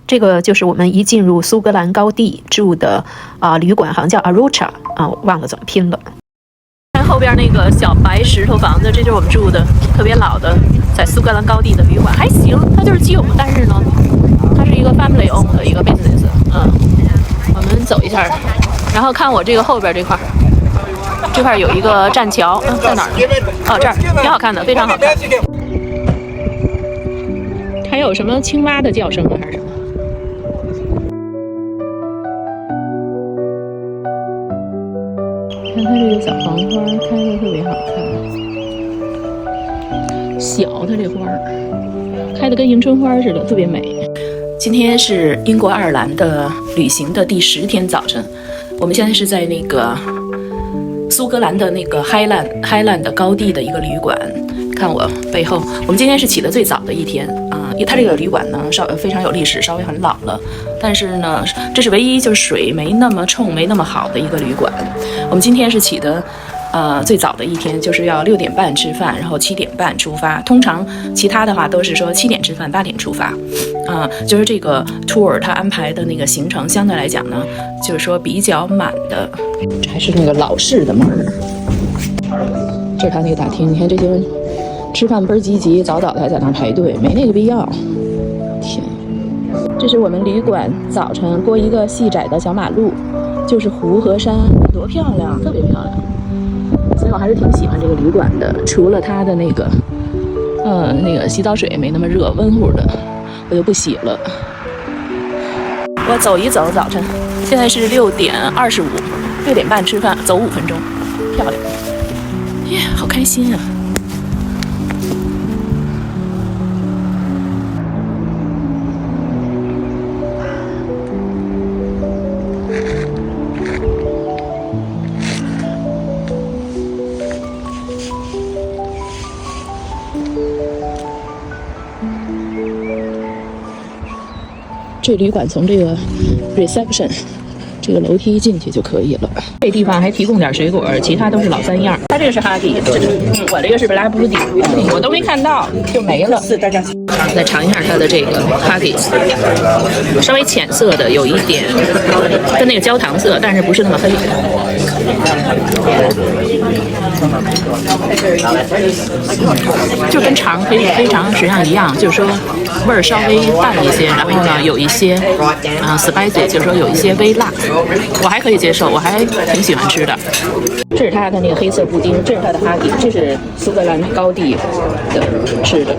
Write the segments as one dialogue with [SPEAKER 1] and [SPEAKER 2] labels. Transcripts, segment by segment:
[SPEAKER 1] 这个就是我们一进入苏格兰高地住的旅馆，好像叫 Arucha 忘了怎么拼了。看后边那个小白石头房子，这就是我们住的特别老的在苏格兰高地的旅馆，还行，它就是旧，但是呢，它是一个 family owned 的一个 business。我们走一下，然后看我这个后边这块有一个栈桥，在哪儿呢？这儿挺好看的，非常好看。还有什么青蛙的叫声啊，还是什么？看它这个小黄花开的特别好看，小它这花开的跟迎春花似的，特别美。今天是英国爱尔兰的旅行的第10天早晨，我们现在是在那个苏格兰的那个 Highland 的高地的一个旅馆。看我背后，我们今天是起得最早的一天它这个旅馆呢非常有历史，稍微很老了，但是呢，这是唯一就是水没那么冲、没那么好的一个旅馆。我们今天是起的最早的一天，就是要6点半吃饭，然后7点半出发。通常其他的话都是说7点吃饭，8点出发。就是这个 tour 它安排的那个行程相对来讲呢，就是说比较满的。这还是那个老式的门儿，这是他那个大厅，你看这些人吃饭倍儿积极，早早的还在那儿排队，没那个必要。天，这是我们旅馆早晨过一个细窄的小马路，就是湖和山，多漂亮，特别漂亮。所以我还是挺喜欢这个旅馆的，除了它的那个洗澡水没那么热，温乎的，我就不洗了。我走一走早晨，现在是6点25，6点半吃饭，走5分钟，漂亮。耶，好开心啊！这旅馆从这个 reception 这个楼梯进去就可以了。这地方还提供点水果，其他都是老三样。它这个是哈迪，我这个是布拉布迪，我都没看到就没了。再尝一下它的这个哈迪，稍微浅色的，有一点跟那个焦糖色，但是不是那么黑。就跟黑肠实际上一样，就是说味儿稍微淡一些，然后呢有一些spicy， 就是说有一些微辣，我还可以接受，我还挺喜欢吃的。这是它的那个黑色布丁，这是它的哈迪，这是苏格兰高地的吃的。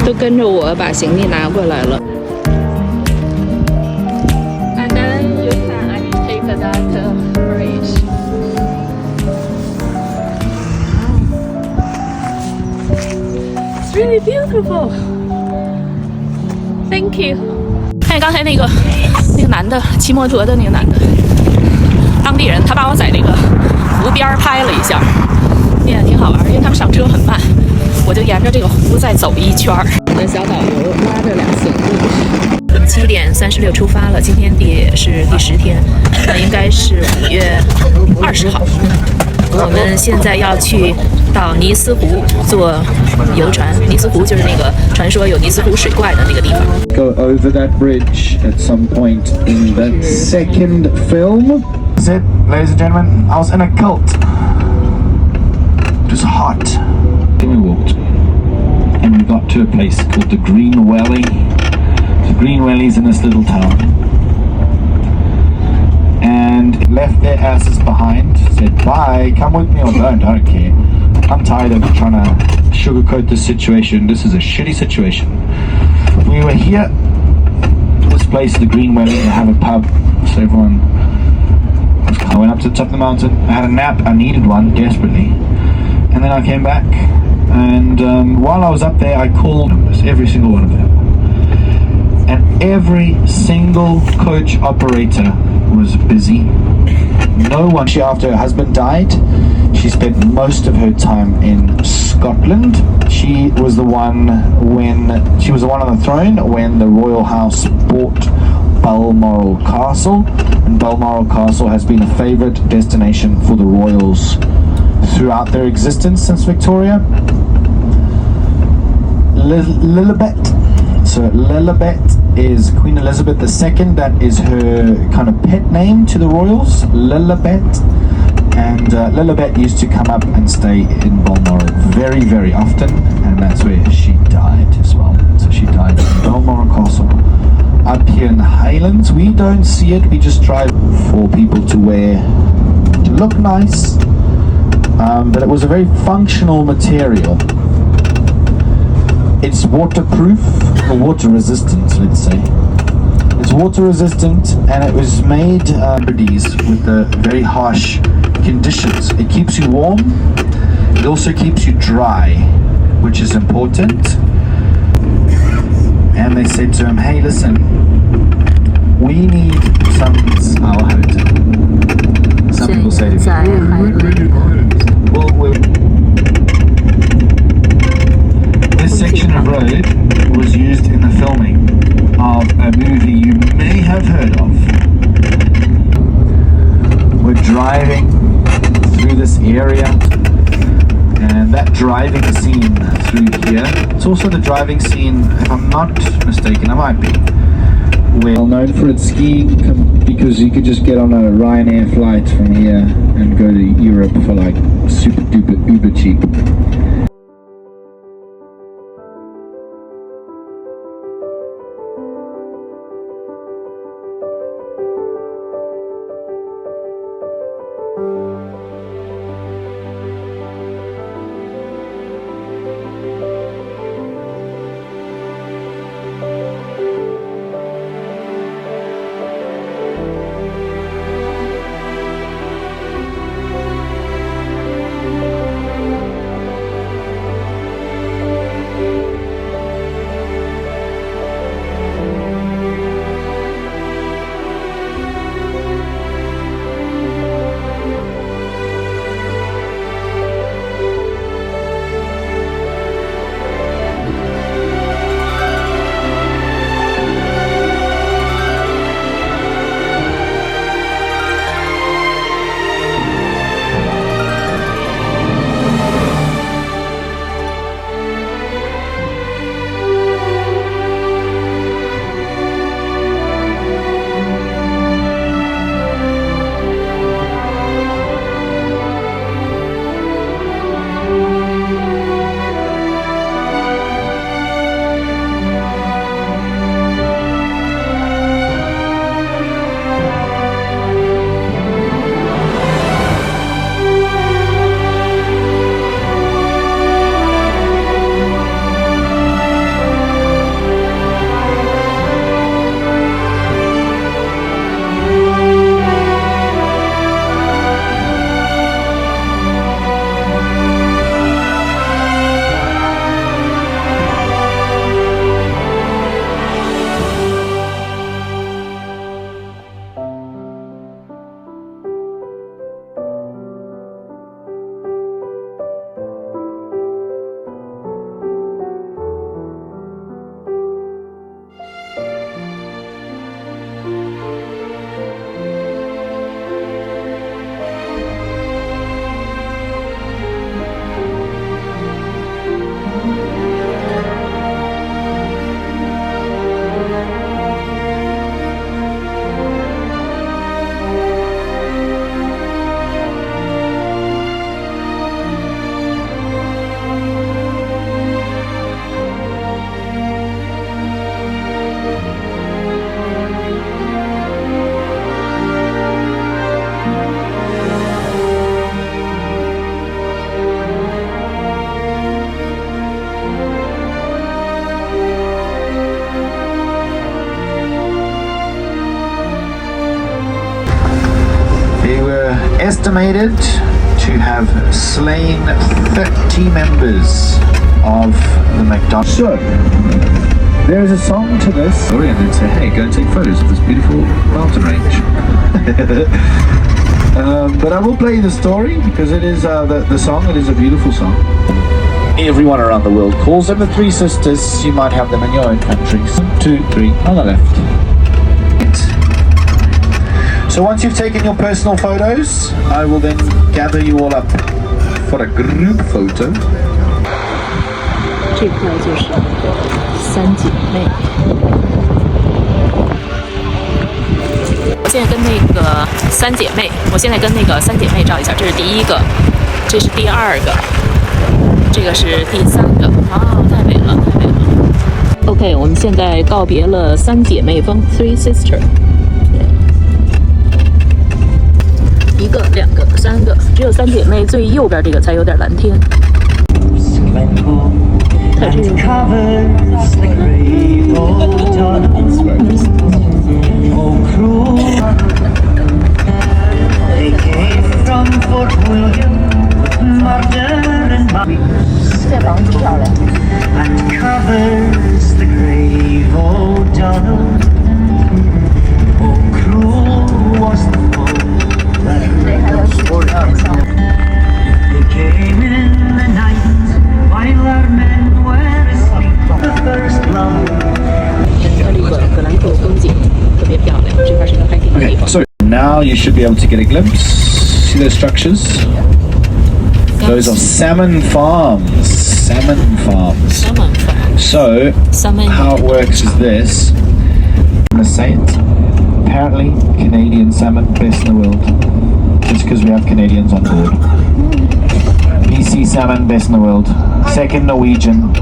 [SPEAKER 1] 都跟着我把行李拿过来了。And then you can take that bridge. It's really beautiful. Thank you. 看刚才那个男的骑摩托的那个男的，当地人，他把我在那个湖边拍了一下，也挺好玩，因为他们上车很慢。我就沿着这个湖再走一圈儿。我的小导游拉着俩行李。7点36出发了，今天是第10天，那应该是5月20号。我们现在要去到尼斯湖坐游船，尼斯湖就是那个传说有尼斯湖水怪的那个地方。
[SPEAKER 2] Go over that bridge at some point in that second film.
[SPEAKER 3] That's it, ladies and gentlemen. I was in a cult. It was hot.
[SPEAKER 2] Then we walked, and we got to a place called the Green Welly. The Green Welly's in this little town. And
[SPEAKER 3] left their asses behind, said bye, come with me or don't, I don't care. I'm tired of trying to sugarcoat this situation. This is a shitty situation. We were here, this place, the Green Welly, to have a pub, so everyone, I went up to the top of the mountain, I had a nap, I needed one desperately, and then I came back, and while I was up there I called every single one of them, and every single coach operator was busy. No one. She, after her husband died, she spent most of her time in Scotland. She was the one on the throne when the royal house bought Balmoral Castle, and Balmoral Castle has been a favourite destination for the royals throughout their existence since Victoria. Lilibet. So Lilibet is Queen Elizabeth II. That is her kind of pet name to the royals, Lilibet. And Lilibet used to come up and stay in Balmoral very, very often, and that's where she died as well. So she died in Balmoral Castle. Up here in the Highlands, we don't see it. We just try for people to wear, to look nice. But it was a very functional material. It's waterproof, or water resistant, let's say. It's water resistant, and it was made with the very harsh conditions. It keeps you warm. It also keeps you dry, which is important. And they said to him, "Hey, listen, we need some." Some people say to me, "Well, this section of road was used in the filming of a movie you may have heard of." We're driving through this area, and that driving scene through here, it's also the driving scene, if I'm not mistaken, I might be, well known for its skiing, because you could just get on a Ryanair flight from here and go to Europe for like super duper uber cheap. Estimated to have slain 30 members of the McDonald's. So, there is a song to this story, and then say, hey, go and take photos of this beautiful mountain range. But I will play you the story, because it is the song, it is a beautiful song. Everyone around the world calls them the Three Sisters. You might have them in your own countries. 1, 2, 3, on the left. So once you've taken your personal photos, I will then gather you all up for a group photo.
[SPEAKER 1] 这块就是三姐妹。我现在跟那个三姐妹照一下，这是第一个，这是第二个，这个是第三个。啊，太美了，太美了。OK， 我们现在告别了三姐妹峰 （Three Sister）。一个、两个、三个，只有三姐妹最右边这个才有点蓝天。它这个。这房子漂亮。
[SPEAKER 3] So now you should be able to get a glimpse. See those structures? Those are salmon farms. Salmon farms. So how it works is this. I'm gonna say it. Apparently, Canadian salmon best in the world. Just because we have Canadians on board. BC salmon best in the world. Second Norwegian.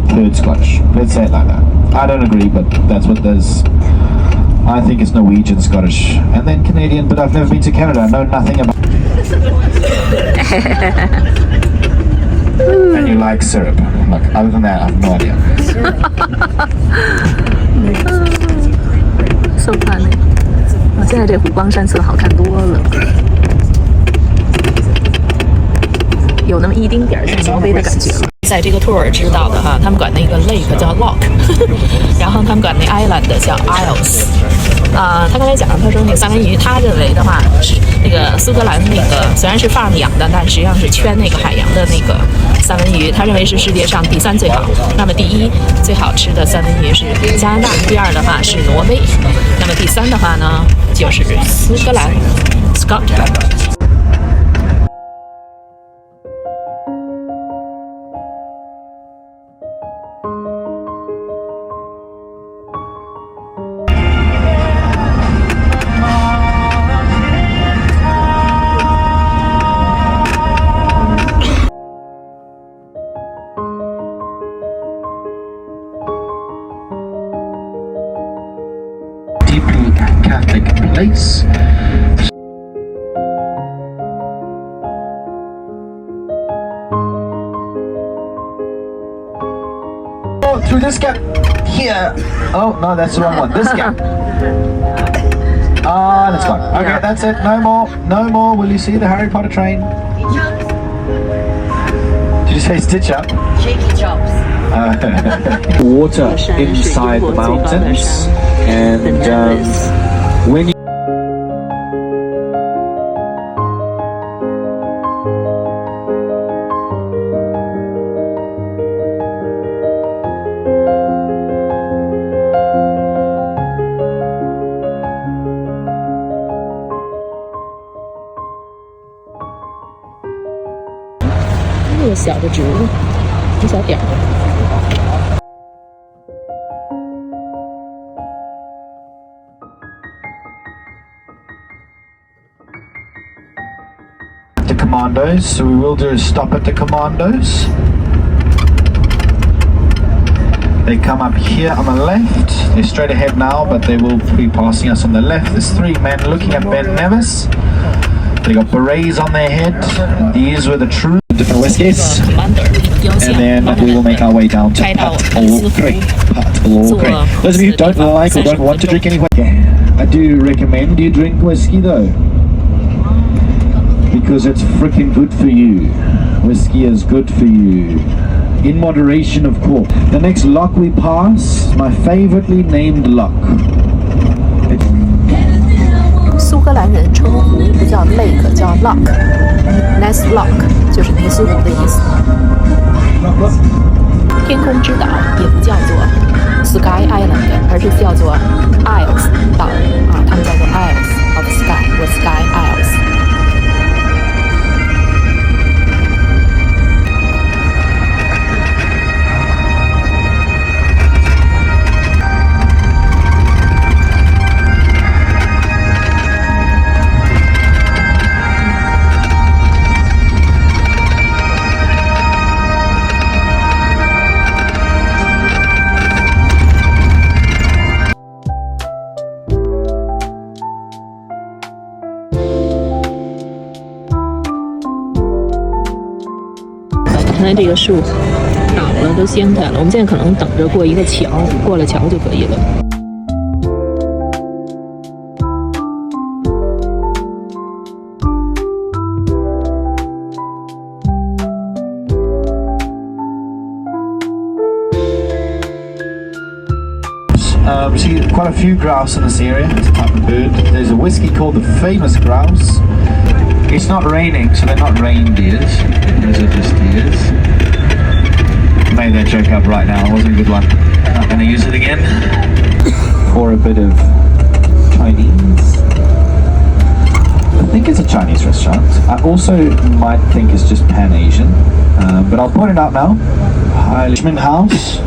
[SPEAKER 3] Third Scottish. Let's say it like that. I don't agree, but that's what there's. I think it's Norwegian, Scottish, and then Canadian, but I've never been to Canada. I know nothing about. And you like syrup. Look, other than that, I have no idea.
[SPEAKER 1] So funny. 现在这湖光山色好看多了，有那么一丁点儿像挪威的感觉了。在这个 tour 知道的哈，他们管那个 lake 叫 loch， 然后他们管那 island 叫 isles。他刚才讲，他说那个三文鱼，他认为的话是那个苏格兰那个虽然是 farm 养的，但实际上是圈那个海洋的那个三文鱼，他认为是世界上第3最好。那么第1最好吃的三文鱼是加拿大，第2的话是挪威，那么第3的话呢就是苏格兰 Scotland。Deeply
[SPEAKER 3] Catholic place. Oh, through this gap here. Oh no, that's the wrong one. This gap. Ah, that's gone. Okay, that's it. No more. No more. Will you see the Harry Potter train? Did you say stitch up?
[SPEAKER 4] Shaky chops.
[SPEAKER 3] Water inside the mountains, and when you
[SPEAKER 1] 这个小的植物，一小点儿。
[SPEAKER 3] the commandos, so we will do a stop at the commandos. They come up here on the left. They're straight ahead now, but they will be passing us on the left. There's 3 men looking at Ben Nevis. They got berets on their head. These were the true different whiskies. And then we will make our way down to Pat All Creek. Those of you who don't like or don't want to drink anyway, I do recommend you drink whiskey though, because it's freaking good for you. Whiskey is good for you. In moderation, of course. The next lock we pass, my favoritely named lock.
[SPEAKER 1] 苏格兰人称湖不叫 lake， 叫 loch。Ness Loch 就是尼斯湖的意思。天空之岛也不叫做 Sky Island， 而是叫做 Isles 岛啊，他们叫做 Isles。of Sky 或 Sky Isles。现在这个树倒了，都掀开了。我们现在可能等着过一个桥，过了桥就可以了。
[SPEAKER 3] We see quite a few grouse in this area. It's a type of bird. There's a whiskey called the famous grouse. It's not raining, so they're not reindeers. Those are just deers. Made that joke up right now. It wasn't a good one. Not going to use it again. For a bit of Chinese. I think it's a Chinese restaurant. I also might think it's just Pan-Asian. But I'll point it out now. Richmond House.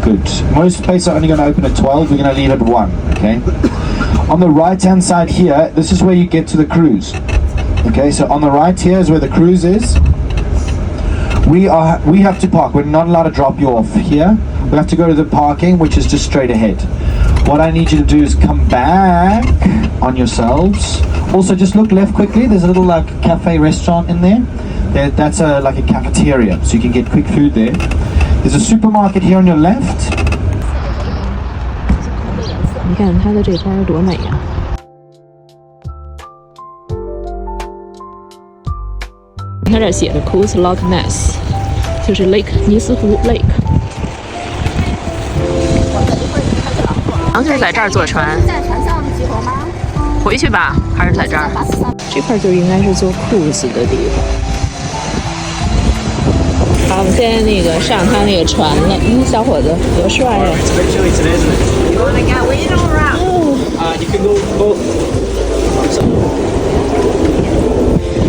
[SPEAKER 3] Good. Most places are only going to open at 12. We're going to leave at 1. Okay. On the right-hand side here, this is where you get to the cruise. Okay, so on the right here is where the cruise is. We have to park. We're not allowed to drop you off here. We have to go to the parking, which is just straight ahead. What I need you to do is come back on yourselves. Also, just look left quickly. There's a little like cafe restaurant in there. That's like a cafeteria, so you can get quick food there. There's a supermarket here on your left.
[SPEAKER 1] 你看它的这花多美呀！你看这写的 Coos Loch Ness， 就是 Lake 尼斯湖 Lake。然后就是在这儿坐船。
[SPEAKER 4] 在船上集合吗？
[SPEAKER 1] 回去吧，还是在这儿？这块就应该是做 cruise 的地方。好，我们现在那个上他那个船了。小伙子多帅呀！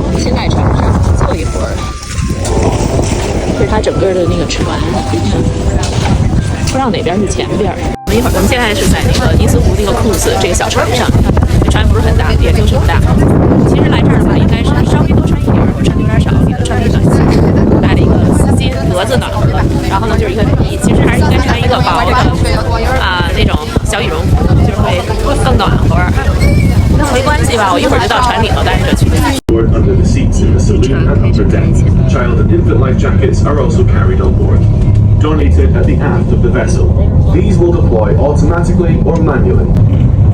[SPEAKER 1] 我们先在船上坐一会儿。这是他整个的那个船，不知道哪边是前边。我们一会儿，我们现在是在那个尼斯湖那个 cruise 这个小船上，这船不是很大，也就是很大。其实来这儿的话，应该是稍微多穿一点，我穿的有点少，也就穿了一个短袖，带了一个丝巾，格子暖和。然后呢，就是一个雨衣，其实还是应该穿一个薄的那种小羽绒服，就是会更暖和。那没关系吧，我一会儿就到船里头待着去。
[SPEAKER 5] Under the seats in the saloon and upper deck. Child and infant life jackets are also carried on board. Donated at the aft of the vessel. These will deploy automatically or manually.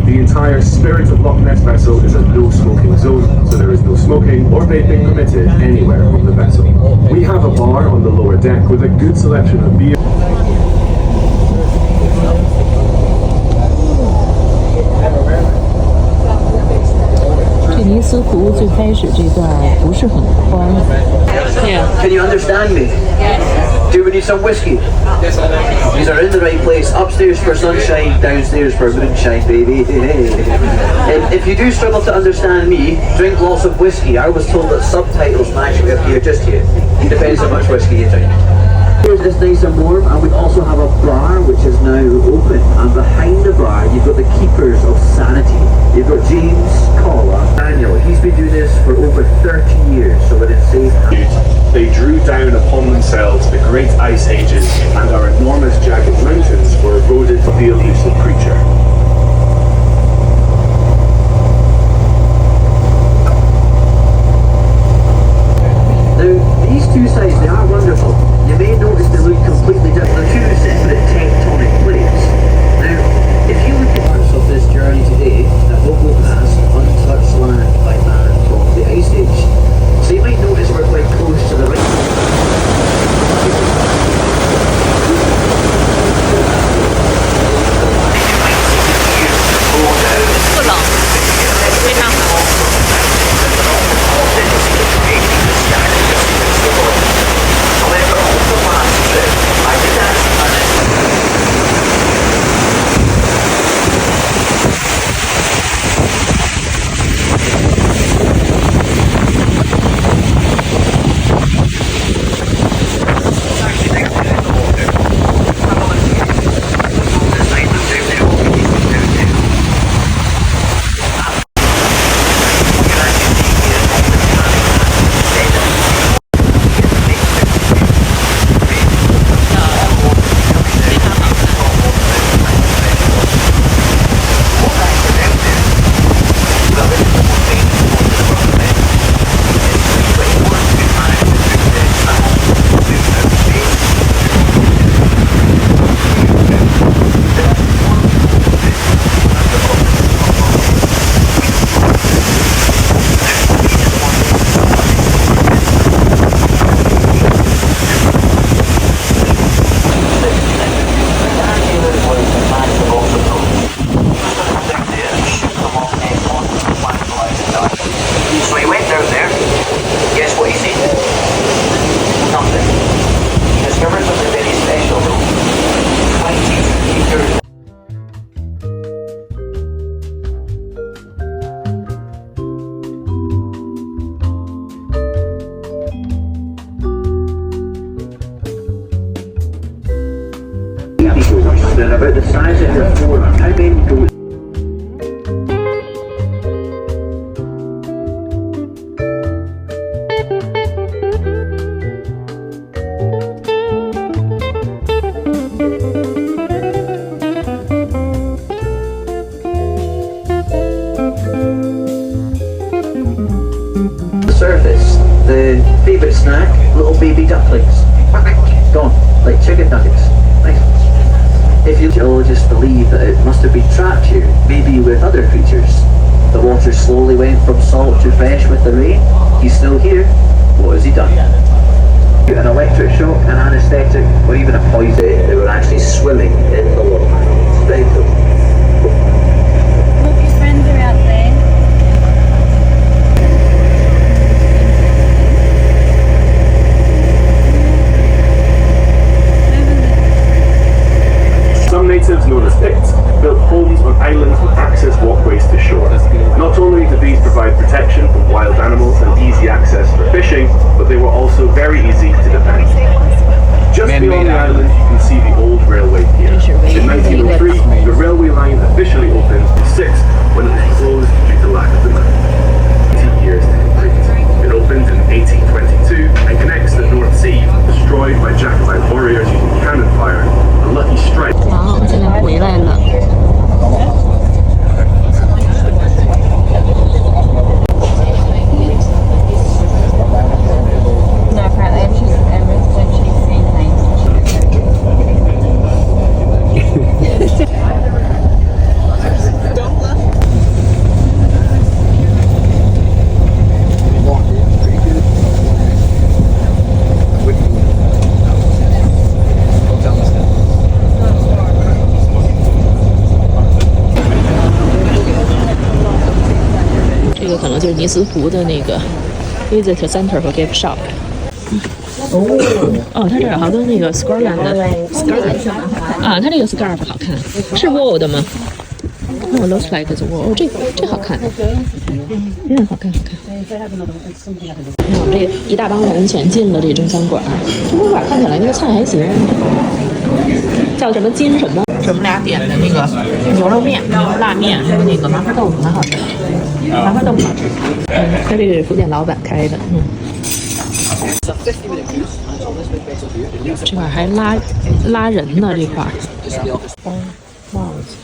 [SPEAKER 5] The entire Spirit of Loch Ness vessel is a no smoking zone, so there is no smoking or vaping permitted anywhere on the vessel. We have a bar on the lower deck with a good selection of beer.
[SPEAKER 1] 这尼斯湖最开始这段不是很宽。
[SPEAKER 6] Can you understand me? Do we need some whiskey? These are in the right place. Upstairs for sunshine, downstairs for moonshine, baby. If you do struggle to understand me, drink lots of whiskey. I was told that subtitles naturally appear just here. Depends how much whiskey you drink. It's nice and warm, and we also have a bar which is now open, and behind the bar you've got the keepers of sanity. You've got James Collar, Daniel. He's been doing this for over 30 years, so we're in safe hands.
[SPEAKER 5] They drew down upon themselves the great ice ages, and our enormous jagged mountains were eroded by the elusive creature.
[SPEAKER 6] Now, these two sides, they are wonderful. You may notice they look completely different. They're two separate tectonic plates. Now, if you look at parts of this journey today, that will go past untouched land by man from the Ice Age. So you might notice we're quite close to the right.
[SPEAKER 1] 不冷，非常好。
[SPEAKER 6] They're about the size of your forearm. How many goats? Surface, the favourite snack, little baby ducklings. Gone, like chicken nuggets. Nice. If you geologists believe that it must have been trapped here, maybe with other creatures. The water slowly went from salt to fresh with the rain. He's still here. What has he done? An electric shock, an anaesthetic, or even a poison. They were actually swimming in the water. Very cool.
[SPEAKER 4] Hope your friends are out there.
[SPEAKER 5] Some natives, known as Picts, built homes on islands with access walkways to shore. Not only did these provide protection from wild animals and easy access for fishing, but they were also very easy to defend. Just beyond the island, you can see the old railway pier. In 1903, the railway line officially opened, in 6 when it was closed due to lack of demand. 20 years to complete. It opened in 1822 and connects the North Sea, destroyed by Jacobite warriors using cannon fire. A lucky strike.
[SPEAKER 1] 好，现在回来了。
[SPEAKER 4] No, apparently she's when she's saying things. 这个可能就是尼斯湖的那个 visitor center 和 gift shop。哦，它这儿有好多那个 Scotland 的 scarf 啊，它这个 scarf 好看，是 wool 的吗？哦 ，looks like it's wool。哦，这好看，好看好看。你看我们这一大帮人全进了这中餐馆，中餐馆看起来那个菜还行，叫什么金什么？是我们俩点的那个牛肉面、辣面，还有那个麻婆豆腐，蛮好吃的。麻婆豆腐好吃。他这个是福建老板开的，这块还拉人呢，这块儿。帽子。